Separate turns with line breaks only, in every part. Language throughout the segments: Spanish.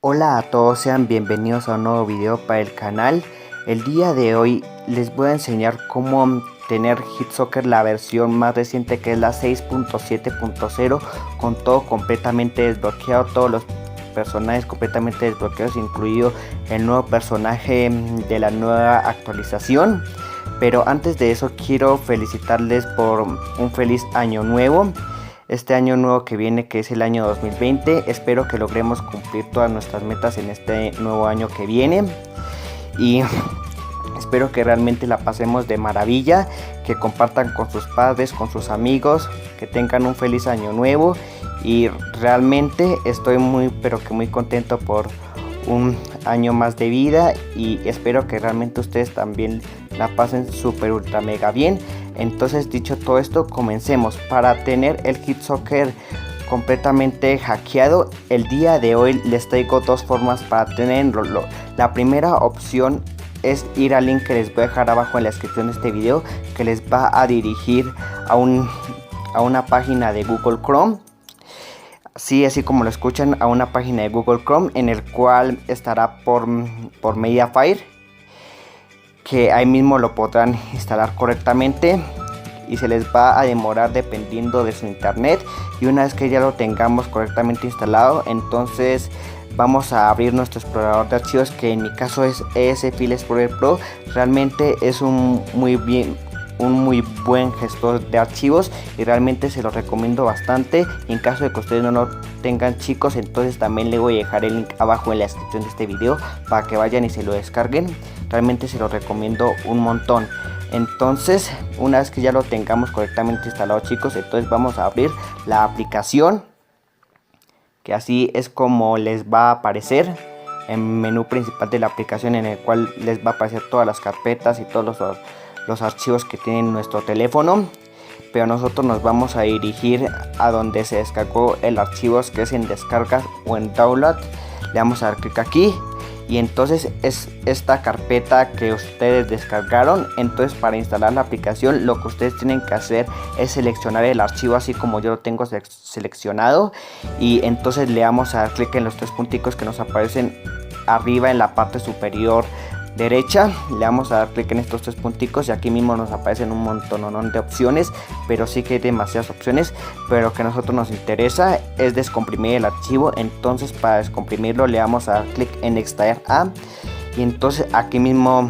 Hola a todos, sean bienvenidos a un nuevo video para el canal. El día de hoy les voy a enseñar cómo tener HitSoccer la versión más reciente, que es la 6.7.0, con todo completamente desbloqueado, todos los personajes completamente desbloqueados, incluido el nuevo personaje de la nueva actualización. Pero antes de eso quiero felicitarles por un feliz año nuevo. Este año nuevo que viene, que es el año 2020, espero que logremos cumplir todas nuestras metas en este nuevo año que viene, y espero que realmente la pasemos de maravilla, que compartan con sus padres, con sus amigos, que tengan un feliz año nuevo. Y realmente estoy muy contento por un año más de vida, y espero que realmente ustedes también la pasen super ultra mega bien. Entonces, dicho todo esto, comencemos. Para tener el HitSoccer completamente hackeado, el día de hoy les traigo dos formas para tenerlo. La primera opción es ir al link que les voy a dejar abajo en la descripción de este video, que les va a dirigir a una página de Google Chrome. Sí, así como lo escuchan, a una página de Google Chrome, en el cual estará por Mediafire, que ahí mismo lo podrán instalar correctamente, y se les va a demorar dependiendo de su internet. Y una vez que ya lo tengamos correctamente instalado, entonces vamos a abrir nuestro explorador de archivos, que en mi caso es ES File Explorer Pro. Realmente es un muy buen gestor de archivos, y realmente se lo recomiendo bastante. Y en caso de que ustedes no lo tengan, chicos, entonces también le voy a dejar el link abajo en la descripción de este video para que vayan y se lo descarguen. Realmente se lo recomiendo un montón. Entonces, una vez que ya lo tengamos correctamente instalado, chicos, entonces vamos a abrir la aplicación, que así es como les va a aparecer en menú principal de la aplicación, en el cual les va a aparecer todas las carpetas y todos los archivos que tiene nuestro teléfono. Pero nosotros nos vamos a dirigir a donde se descargó el archivo, que es en descargas o en download. Le vamos a dar clic aquí, y entonces es esta carpeta que ustedes descargaron. Entonces, para instalar la aplicación, lo que ustedes tienen que hacer es seleccionar el archivo así como yo lo tengo seleccionado, y entonces le vamos a dar clic en los tres punticos que nos aparecen arriba en la parte superior derecha. Le vamos a dar clic en estos tres punticos, y aquí mismo nos aparecen un montón de opciones, pero sí que hay demasiadas opciones. Pero lo que a nosotros nos interesa es descomprimir el archivo. Entonces, para descomprimirlo le vamos a dar clic en extraer a, y entonces aquí mismo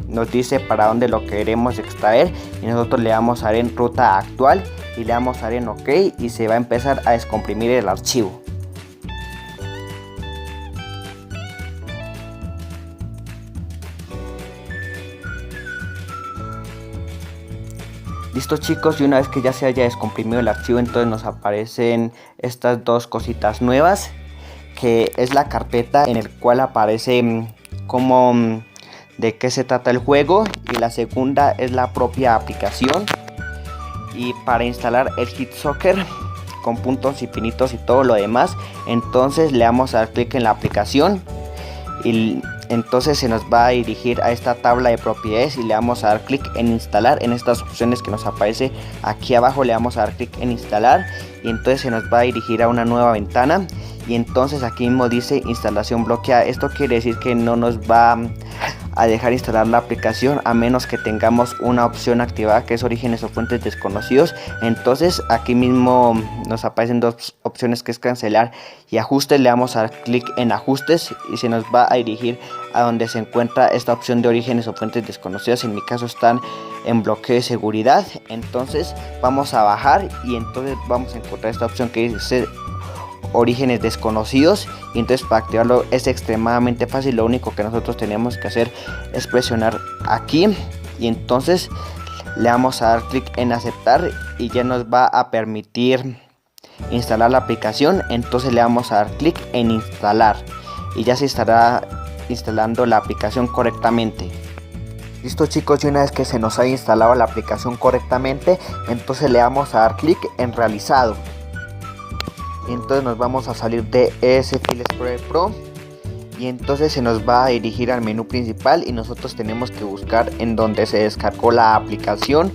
nos dice para dónde lo queremos extraer, y nosotros le vamos a dar en ruta actual y le vamos a dar en OK, y se va a empezar a descomprimir el archivo. Listo, chicos, y una vez que ya se haya descomprimido el archivo, entonces nos aparecen estas dos cositas nuevas, que es la carpeta en el cual aparece como de qué se trata el juego, y la segunda es la propia aplicación. Y para instalar el HitSoccer con puntos infinitos y todo lo demás, entonces le vamos a dar clic en la aplicación, y entonces se nos va a dirigir a esta tabla de propiedades, y le vamos a dar clic en instalar. En estas opciones que nos aparece aquí abajo le vamos a dar clic en instalar, y entonces se nos va a dirigir a una nueva ventana, y entonces aquí mismo dice instalación bloqueada. Esto quiere decir que no nos va a dejar instalar la aplicación a menos que tengamos una opción activada, que es orígenes o fuentes desconocidos. Entonces aquí mismo nos aparecen dos opciones, que es cancelar y ajustes. Le vamos a dar clic en ajustes, y se nos va a dirigir a donde se encuentra esta opción de orígenes o fuentes desconocidas. En mi caso están en bloqueo de seguridad. Entonces vamos a bajar, y entonces vamos a encontrar esta opción que dice orígenes desconocidos, y entonces para activarlo es extremadamente fácil. Lo único que nosotros tenemos que hacer es presionar aquí, y entonces le vamos a dar clic en aceptar, y ya nos va a permitir instalar la aplicación. Entonces le vamos a dar clic en instalar, y ya se estará instalando la aplicación correctamente. Listo, chicos, y una vez que se nos haya instalado la aplicación correctamente, entonces le vamos a dar clic en realizado. Y entonces nos vamos a salir de ES File Explorer Pro, y entonces se nos va a dirigir al menú principal, y nosotros tenemos que buscar en donde se descargó la aplicación.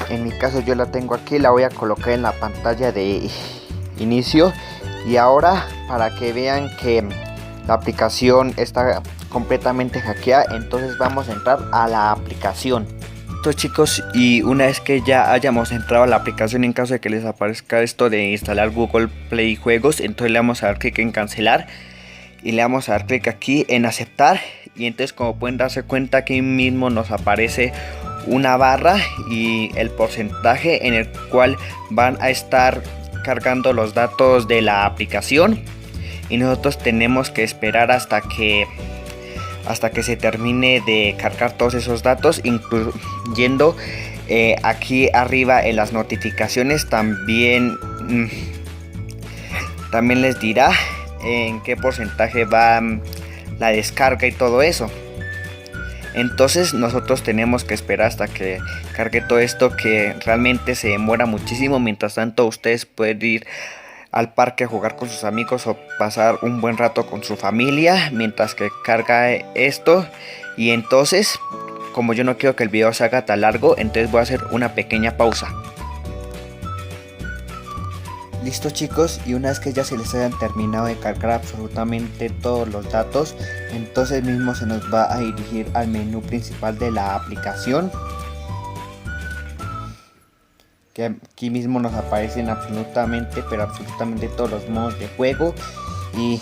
En mi caso yo la tengo aquí, la voy a colocar en la pantalla de inicio, Y ahora, para que vean que la aplicación está completamente hackeada, entonces vamos a entrar a la aplicación. Listo, chicos, y una vez que ya hayamos entrado a la aplicación, en caso de que les aparezca esto de instalar Google Play Juegos, entonces le vamos a dar clic en cancelar y le vamos a dar clic aquí en aceptar. Y entonces, como pueden darse cuenta, aquí mismo nos aparece una barra y el porcentaje en el cual van a estar cargando los datos de la aplicación, y nosotros tenemos que esperar hasta que se termine de cargar todos esos datos, incluyendo aquí arriba en las notificaciones también les dirá en qué porcentaje va la descarga y todo eso. Entonces nosotros tenemos que esperar hasta que cargue todo esto, que realmente se demora muchísimo. Mientras tanto, ustedes pueden ir al parque a jugar con sus amigos o pasar un buen rato con su familia mientras que carga esto. Y entonces, como yo no quiero que el video se haga tan largo, entonces voy a hacer una pequeña pausa. Listo, chicos, y una vez que ya se les hayan terminado de cargar absolutamente todos los datos, entonces mismo se nos va a dirigir al menú principal de la aplicación, que aquí mismo nos aparecen absolutamente todos los modos de juego. Y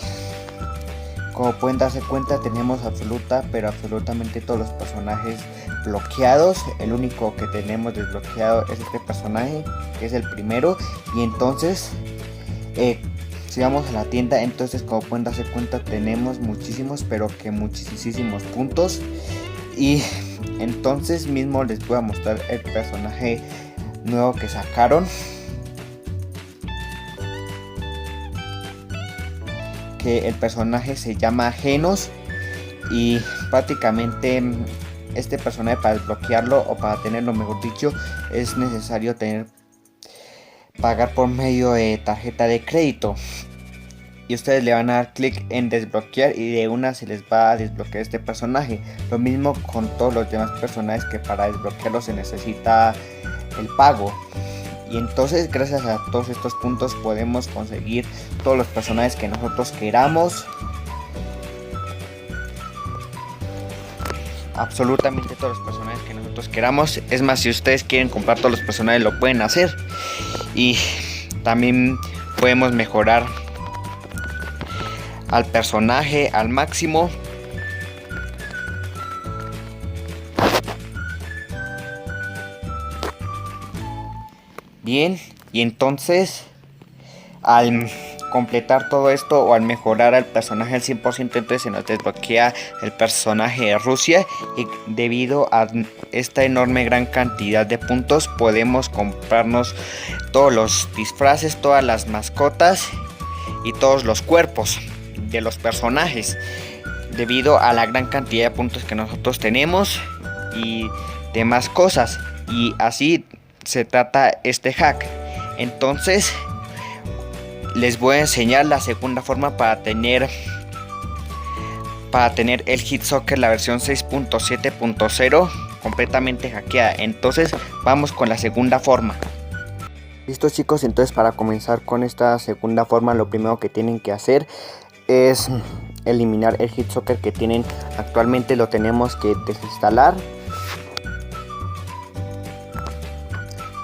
como pueden darse cuenta, tenemos absolutamente todos los personajes bloqueados. El único que tenemos desbloqueado es este personaje, que es el primero. Y entonces si vamos a la tienda, entonces como pueden darse cuenta, tenemos muchísimos puntos. Y entonces mismo les voy a mostrar el personaje nuevo que sacaron, que el personaje se llama Genos. Y prácticamente este personaje, para desbloquearlo o para tenerlo, mejor dicho, es necesario pagar por medio de tarjeta de crédito. Y ustedes le van a dar clic en desbloquear y de una se les va a desbloquear este personaje. Lo mismo con todos los demás personajes, que para desbloquearlo se necesita el pago. Y entonces, gracias a todos estos puntos, podemos conseguir todos los personajes que nosotros queramos. Absolutamente todos los personajes que nosotros queramos. Es más, si ustedes quieren comprar todos los personajes, lo pueden hacer. Y también podemos mejorar al personaje al máximo. Bien, y entonces al completar todo esto o al mejorar al personaje al 100%, entonces se nos desbloquea el personaje de Rusia. Y debido a esta enorme gran cantidad de puntos, podemos comprarnos todos los disfraces, todas las mascotas y todos los cuerpos de los personajes, debido a la gran cantidad de puntos que nosotros tenemos y demás cosas. Y así se trata este hack. Entonces les voy a enseñar la segunda forma para tener el Hit Soccer, la versión 6.7.0 completamente hackeada. Entonces vamos con la segunda forma. Listo, chicos, entonces para comenzar con esta segunda forma, lo primero que tienen que hacer es eliminar el Hit Soccer que tienen actualmente. Lo tenemos que desinstalar.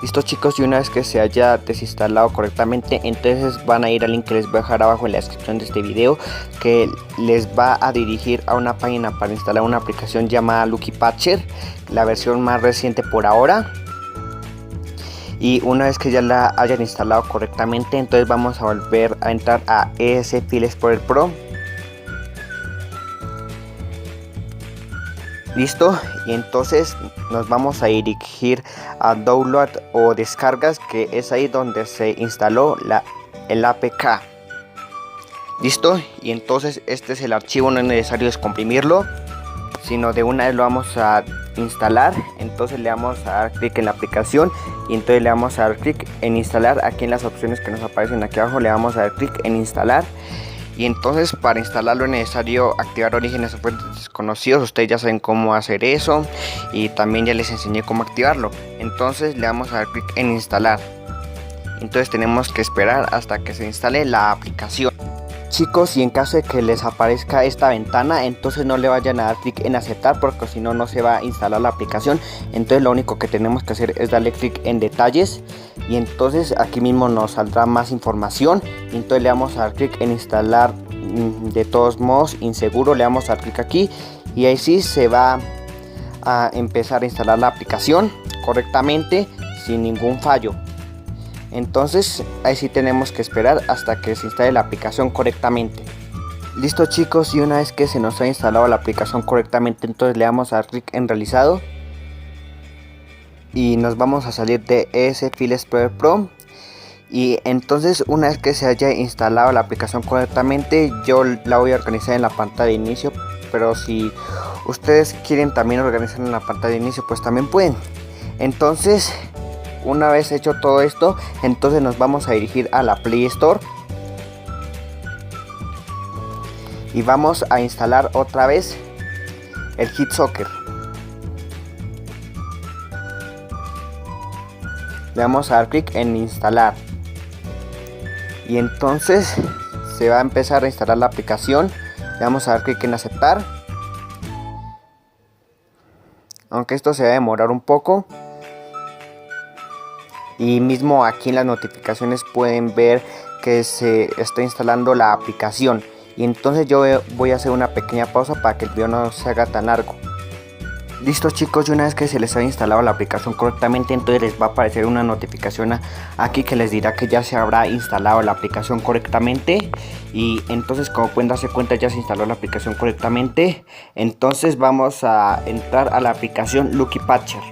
Listo, chicos, y una vez que se haya desinstalado correctamente, entonces van a ir al link que les voy a dejar abajo en la descripción de este video, que les va a dirigir a una página para instalar una aplicación llamada Lucky Patcher, la versión más reciente por ahora. Y una vez que ya la hayan instalado correctamente, entonces vamos a volver a entrar a ES File Explorer Pro. Listo, y entonces nos vamos a dirigir a Download o Descargas, que es ahí donde se instaló el APK. Listo, y entonces este es el archivo, no es necesario descomprimirlo, sino de una vez lo vamos a instalar. Entonces le vamos a dar clic en la aplicación y entonces le vamos a dar clic en instalar. Aquí en las opciones que nos aparecen aquí abajo le vamos a dar clic en instalar. Y entonces para instalarlo es necesario activar orígenes o fuentes desconocidos. Ustedes ya saben cómo hacer eso y también ya les enseñé cómo activarlo. Entonces le vamos a dar clic en instalar. entonces tenemos que esperar hasta que se instale la aplicación. Chicos, y en caso de que les aparezca esta ventana, entonces no le vayan a dar clic en aceptar, porque si no, no se va a instalar la aplicación. Entonces lo único que tenemos que hacer es darle clic en detalles, y entonces aquí mismo nos saldrá más información. Y entonces le vamos a dar clic en instalar de todos modos inseguro, le vamos a dar clic aquí, y ahí sí se va a empezar a instalar la aplicación correctamente sin ningún fallo. Entonces ahí sí tenemos que esperar hasta que se instale la aplicación correctamente. Listo chicos, y una vez que se nos ha instalado la aplicación correctamente, entonces le damos a dar clic en realizado y nos vamos a salir de ES File Explorer Pro. Y entonces una vez que se haya instalado la aplicación correctamente, yo la voy a organizar en la pantalla de inicio, pero si ustedes quieren también organizar en la pantalla de inicio, pues también pueden. Entonces, una vez hecho todo esto, entonces nos vamos a dirigir a la Play Store y vamos a instalar otra vez el HitSoccer. Le vamos a dar clic en instalar y entonces se va a empezar a instalar la aplicación. Le vamos a dar clic en aceptar, aunque esto se va a demorar un poco. Y mismo aquí en las notificaciones pueden ver que se está instalando la aplicación. Y entonces yo voy a hacer una pequeña pausa para que el video no se haga tan largo. Listo chicos, y una vez que se les ha instalado la aplicación correctamente, entonces les va a aparecer una notificación aquí que les dirá que ya se habrá instalado la aplicación correctamente. Y entonces, como pueden darse cuenta, ya se instaló la aplicación correctamente. Entonces vamos a entrar a la aplicación Lucky Patcher.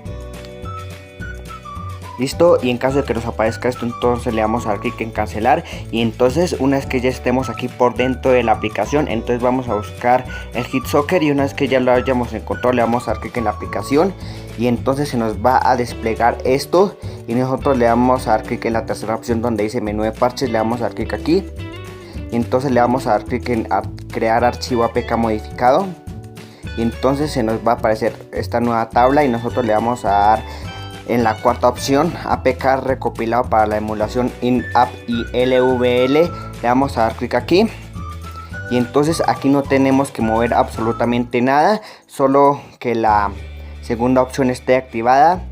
Listo, y en caso de que nos aparezca esto, entonces le damos a dar clic en cancelar. Y entonces una vez que ya estemos aquí por dentro de la aplicación, entonces vamos a buscar el HitSoccer, y una vez que ya lo hayamos encontrado, le vamos a dar clic en la aplicación y entonces se nos va a desplegar esto. Y nosotros le vamos a dar clic en la tercera opción donde dice menú de parches, le vamos a dar clic aquí y entonces le vamos a dar clic en crear archivo APK modificado. Y entonces se nos va a aparecer esta nueva tabla y nosotros le vamos a dar en la cuarta opción APK recopilado para la emulación in-app y LVL. Le vamos a dar clic aquí y entonces aquí no tenemos que mover absolutamente nada, solo que la segunda opción esté activada.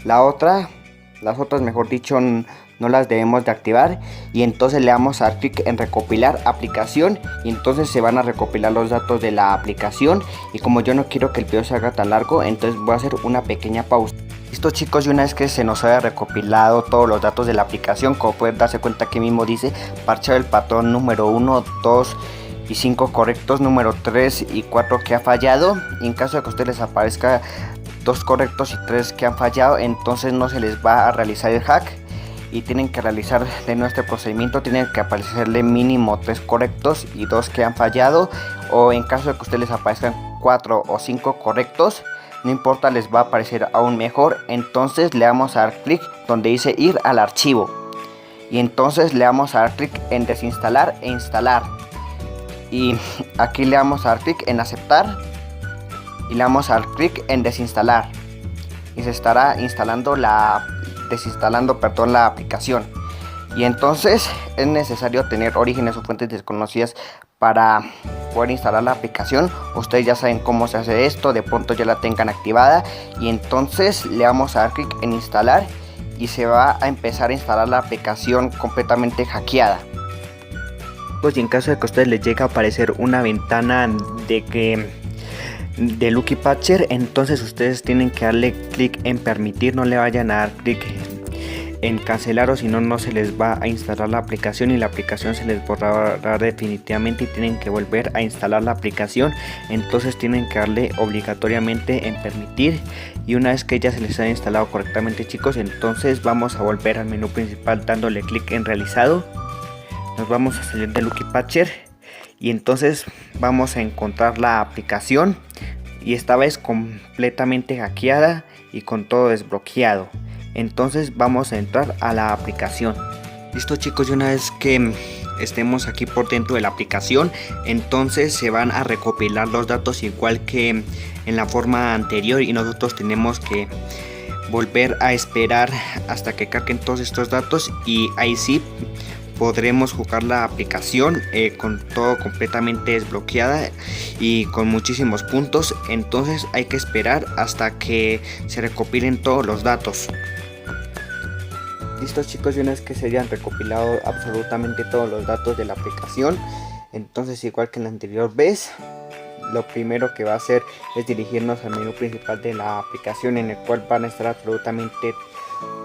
Las otras mejor dicho no las debemos de activar. Y entonces le vamos a dar clic en recopilar aplicación y entonces se van a recopilar los datos de la aplicación. Y como yo no quiero que el video se haga tan largo, entonces voy a hacer una pequeña pausa. Listo chicos, y una vez que se nos haya recopilado todos los datos de la aplicación, como pueden darse cuenta, aquí mismo dice parchado el patrón número 1, 2 y 5 correctos, número 3 y 4 que ha fallado. Y en caso de que a ustedes les aparezca 2 correctos y 3 que han fallado, entonces no se les va a realizar el hack y tienen que realizar de nuestro procedimiento. Tienen que aparecerle mínimo 3 correctos y 2 que han fallado, o en caso de que a ustedes les aparezcan 4 o 5 correctos, no importa, les va a aparecer aún mejor. Entonces le vamos a dar clic donde dice ir al archivo y entonces le vamos a dar clic en desinstalar e instalar, y aquí le vamos a dar clic en aceptar y le vamos a dar clic en desinstalar y se estará desinstalando la aplicación. Y entonces es necesario tener orígenes o fuentes desconocidas para poder instalar la aplicación. Ustedes ya saben cómo se hace esto, de pronto ya la tengan activada. Y entonces le vamos a dar clic en instalar y se va a empezar a instalar la aplicación completamente hackeada. Pues, y en caso de que a ustedes les llegue a aparecer una ventana de Lucky Patcher, entonces ustedes tienen que darle clic en permitir, no le vayan a dar clic en cancelar, o si no, no se les va a instalar la aplicación y la aplicación se les borrará definitivamente y tienen que volver a instalar la aplicación. Entonces tienen que darle obligatoriamente en permitir, y una vez que ya se les ha instalado correctamente chicos, entonces vamos a volver al menú principal dándole clic en realizado. Nos vamos a salir de Lucky Patcher y entonces vamos a encontrar la aplicación, y esta vez completamente hackeada y con todo desbloqueado. Entonces vamos a entrar a la aplicación. Listo chicos, y una vez que estemos aquí por dentro de la aplicación, entonces se van a recopilar los datos igual que en la forma anterior, y nosotros tenemos que volver a esperar hasta que carguen todos estos datos y ahí sí podremos jugar la aplicación con todo completamente desbloqueada y con muchísimos puntos. Entonces hay que esperar hasta que se recopilen todos los datos. Listo chicos, y una vez que se hayan recopilado absolutamente todos los datos de la aplicación, entonces igual que en la anterior vez, lo primero que va a hacer es dirigirnos al menú principal de la aplicación, en el cual van a estar absolutamente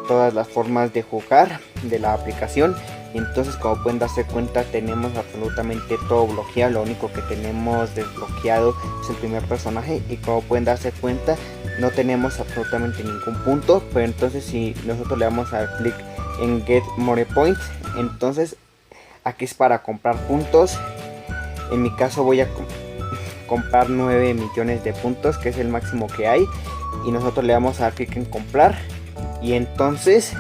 todas las formas de jugar de la aplicación. Entonces, como pueden darse cuenta, tenemos absolutamente todo bloqueado. Lo único que tenemos desbloqueado es el primer personaje, y como pueden darse cuenta, no tenemos absolutamente ningún punto. Pero entonces, si nosotros le damos al clic en Get More Points, entonces aquí es para comprar puntos. En mi caso voy a comprar 9 millones de puntos, que es el máximo que hay, y nosotros le damos a clic en comprar, y entonces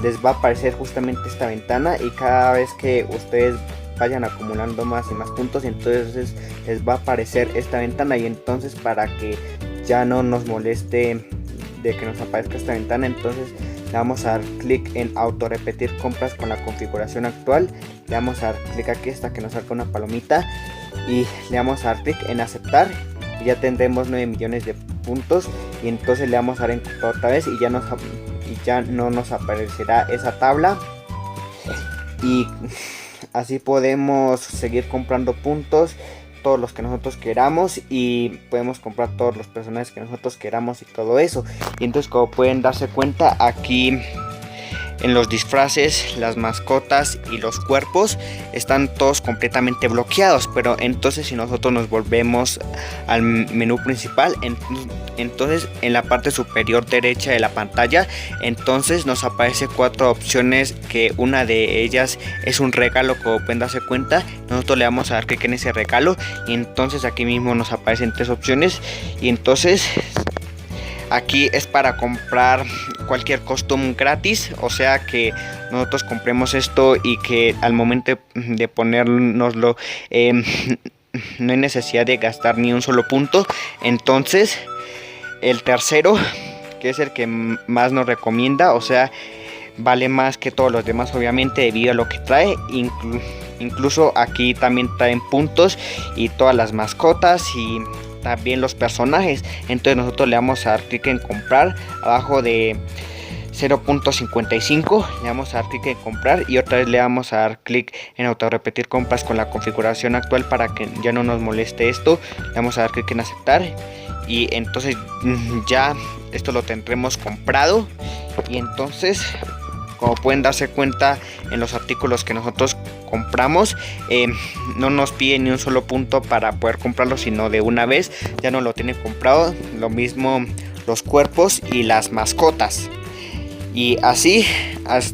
les va a aparecer justamente esta ventana, y cada vez que ustedes vayan acumulando más y más puntos, entonces les va a aparecer esta ventana. Y entonces, para que ya no nos moleste de que nos aparezca esta ventana, entonces le vamos a dar clic en auto repetir compras con la configuración actual. Le vamos a dar clic aquí hasta que nos salga una palomita y le vamos a dar clic en aceptar, y ya tendremos 9 millones de puntos. Y entonces le vamos a dar en comprar otra vez, y ya no nos aparecerá esa tabla, y así podemos seguir comprando puntos, todos los que nosotros queramos, y podemos comprar todos los personajes que nosotros queramos y todo eso. Y entonces, como pueden darse cuenta, aquí en los disfraces, las mascotas y los cuerpos están todos completamente bloqueados. Pero entonces, si nosotros nos volvemos al menú principal, entonces en la parte superior derecha de la pantalla, entonces nos aparece 4 opciones, que una de ellas es un regalo. Como pueden darse cuenta, nosotros le vamos a dar clic en ese regalo, y entonces aquí mismo nos aparecen 3 opciones. Y entonces aquí es para comprar cualquier costume gratis, o sea que nosotros compremos esto y que al momento de ponérnoslo no hay necesidad de gastar ni un solo punto. Entonces el tercero, que es el que más nos recomienda, o sea, vale más que todos los demás, obviamente, debido a lo que trae. Incluso aquí también traen puntos y todas las mascotas y también los personajes. Entonces nosotros le vamos a dar clic en comprar abajo de 0.55, le vamos a dar clic en comprar, y otra vez le vamos a dar clic en auto repetir compras con la configuración actual, para que ya no nos moleste esto. Le vamos a dar clic en aceptar, y entonces ya esto lo tendremos comprado. Y entonces, como pueden darse cuenta, en los artículos que nosotros compramos no nos pide ni un solo punto para poder comprarlo, sino de una vez ya no lo tiene comprado. Lo mismo los cuerpos y las mascotas, y así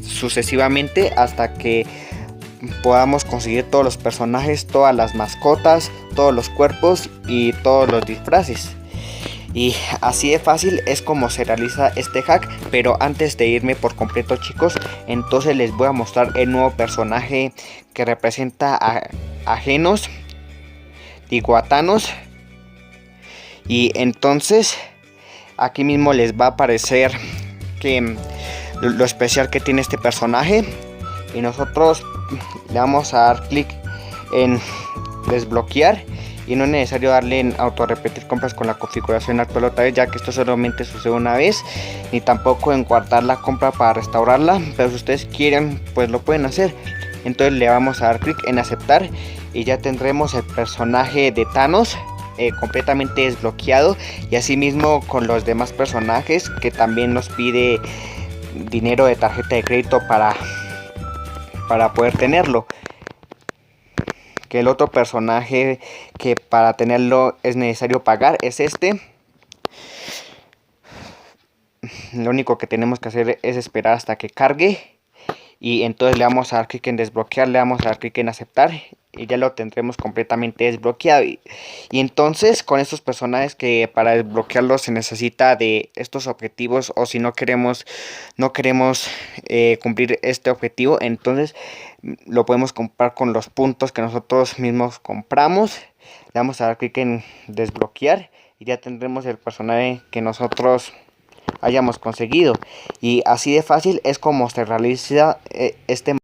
sucesivamente hasta que podamos conseguir todos los personajes, todas las mascotas, todos los cuerpos y todos los disfraces. Y así de fácil es como se realiza este hack. Pero antes de irme por completo, chicos, entonces les voy a mostrar el nuevo personaje que representa a Genos, Tiguatanos. Y entonces aquí mismo les va a aparecer que lo especial que tiene este personaje, y nosotros le vamos a dar clic en desbloquear, y no es necesario darle en auto repetir compras con la configuración actual otra vez, ya que esto solamente sucede una vez, ni tampoco en guardar la compra para restaurarla. Pero si ustedes quieren, pues lo pueden hacer. Entonces le vamos a dar clic en aceptar, y ya tendremos el personaje de Thanos completamente desbloqueado, y asimismo con los demás personajes, que también nos pide dinero de tarjeta de crédito para poder tenerlo. Que el otro personaje que para tenerlo es necesario pagar es este. Lo único que tenemos que hacer es esperar hasta que cargue, y entonces le vamos a dar clic en desbloquear, le vamos a dar clic en aceptar, y ya lo tendremos completamente desbloqueado. Y entonces, con estos personajes, que para desbloquearlos se necesita de estos objetivos, o si no queremos cumplir este objetivo, entonces lo podemos comprar con los puntos que nosotros mismos compramos. Le vamos a dar clic en desbloquear, y ya tendremos el personaje que nosotros hayamos conseguido. Y así de fácil es como se realiza este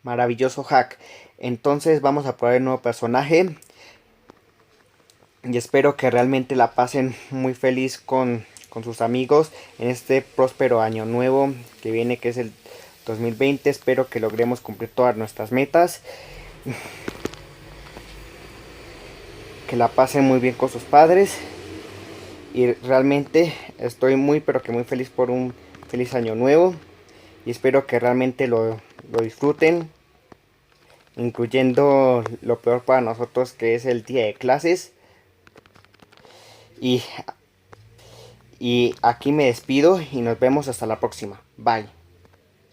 maravilloso hack. Entonces vamos a probar el nuevo personaje. Y espero que realmente la pasen muy feliz con sus amigos en este próspero año nuevo que viene, que es el 2020. Espero que logremos cumplir todas nuestras metas. Que la pasen muy bien con sus padres. Y realmente estoy muy pero que muy feliz por un feliz año nuevo. Y espero que realmente lo disfruten. Incluyendo lo peor para nosotros, que es el día de clases. Y aquí me despido y nos vemos hasta la próxima. Bye.